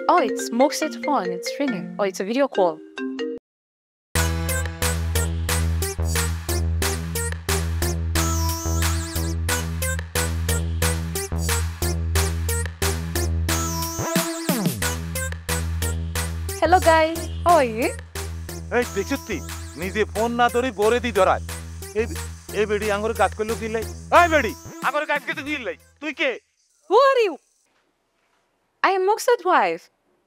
Oh, it's Moxie's phone. It's ringing. Oh, it's a video call. Hello guys, how are you? এই দেখছতি নিজে phone না ধরে বরে দি ধরায় এই বেডি আঙ্গুর কাজ করলো দিলাই এই বেডি আঙ্গুর কাজ করতে দিলাই তুই কে Who are you? I am Moxie's wife.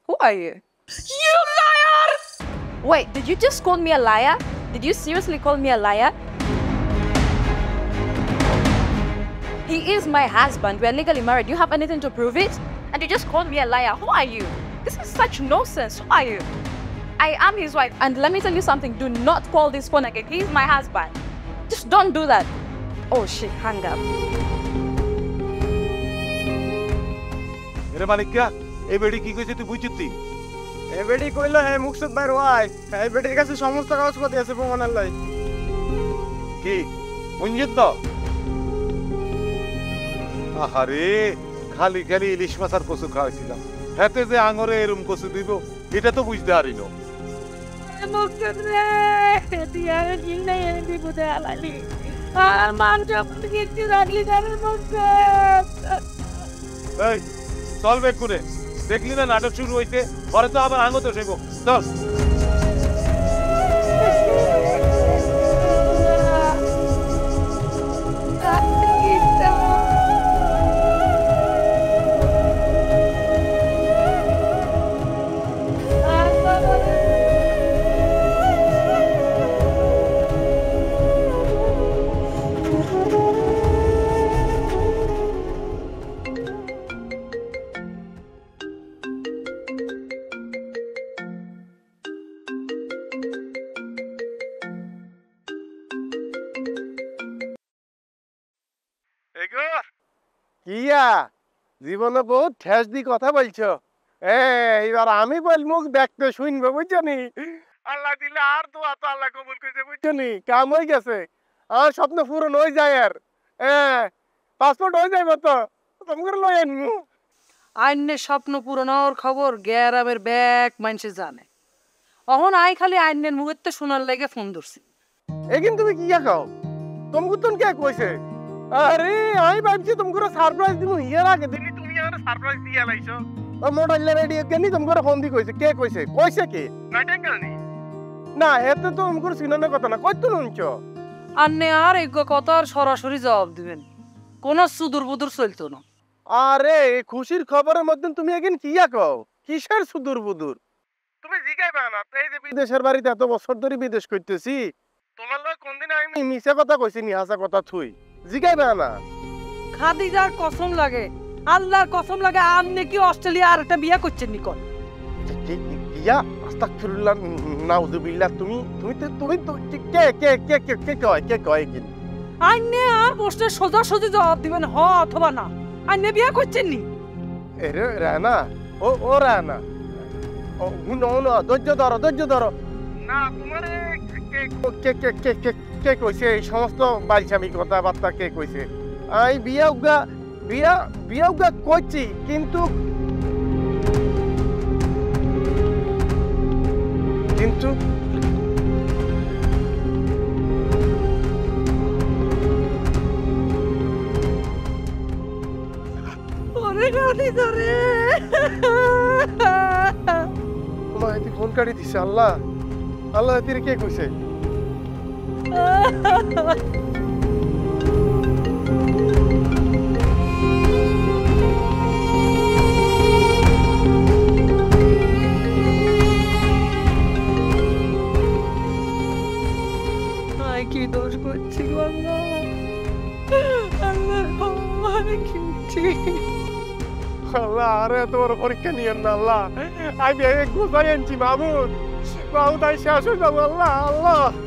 Who are you? You liar! Wait, did you just call me a liar? Did you seriously call me a liar? He is my husband. We are legally married. Do you have anything to prove it? And you just called me a liar. Who are you? This is such nonsense. Who are you? I am his wife. And let me tell you something. Do not call this phone again. He is my husband. Just don't do that. Oh shit, hang up. মেরে মালিকা এই বেডি কি কইছে তুই বুঝছতি এই বেডি কইলো হে Maksud ভাইর Y এই বেডির কাছে সমস্ত কাগজপত্র আছে প্রমাণের লাই কি বুঝছিস তো আহারে খালি খালি ইলিশ মাছের কচু খাওয়াইছিলাম হাতে যে আঙরে এরম কচু দিব এটা তো বুঝতে পারিল মুকসুদ রে তুই আর জিন্নাই এনে দিব দে আলালি আর মান যখন কিছু রাখলি জানেন মুকসুদ এই চল বেক করে দেখলি না নাটক শুরু হইতে পরে তো আবার আঙতে সেব চল কিয়া জীবনে বহুত ঠেস দি কথা বলছো এইবার আমি বলবো দেখতে শুনবো বুঝছনি আল্লাহ দিলে আর দোয়া তো আল্লাহ কবুল করেছে বুঝছনি কাম হয়ে গেছে আর স্বপ্ন পূরণ হয়ে যায় আর পাসপোর্ট হয়ে যাইব তো তোমাকে লই আনমু আইনের স্বপ্ন পূরণের খবর গ্যারামের ব্যাক মানুষে জানে অহন আই খালি আইনের মুহূর্তে শোনার লেগে ফোন ধরছি এগিন তুমি কিয়া খাও তোমাকে তুমি কে কইছে আরে আমি ভাবছি তোমাকে সারপ্রাইজ দিমু ইয়ার আগে দিনি তুমি আর সারপ্রাইজ দিয়া লাইছো ও মোবাইল রেডিও কেনি তোমাকে ফোন দি কইছে কে কইছে কইছে কি নাটক কেনি না এতে তো তোমাকে সিনানে কথা না কইতো নুনছো আন্নে আর এগ কথার সরাসরি জবাব দিবেন কোন সুদূর বুদুর চলতো না আরে খুশির খবরের মধ্যে তুমি এগিন কিয়া কও কিসের সুদূর বুদুর তুমি জিগাইবা না এই যে বিদেশের বাড়িতে এত বছর ধরে বিদেশ করতেছি তোমার লয় কোনদিন আমি মিছা কথা কইছি নি হাসা কথা থুই জিগাইবা না খাদিজার কসম লাগে আল্লাহর কসম লাগে আপনি কি অস্ট্রেলিয়া আর একটা বিয়ে করছেন নিকল ইয়া আস্তাগফিরুল্লাহ নাউযুবিল্লাহ তুমি তুমি তুমি কে কয় কি আইনে আর প্রশ্নের সোজা সোজা জবাব দিবেন হ অথবা না আইনে বিয়ে করছেন নি এরে রানা ও রানা ও হুনো ধৈর্য ধরো না তোমারে কে কইছে এই সমস্ত বাইচামি কথাবার্তা কে কইছে আই বিয়াউগা কইছি কিন্তু ওরে গালি ধরে তোমায় তুই ফোন কাটি দিছে আল্লাহ এতির কে কইছে কি দোষ করছি আল্লাহ আরে তোমার পরীক্ষা নিয়েন না আল্লাহ আমি গুছাই আনছি মাহমুদ শেষ হয়ে যাবো আল্লাহ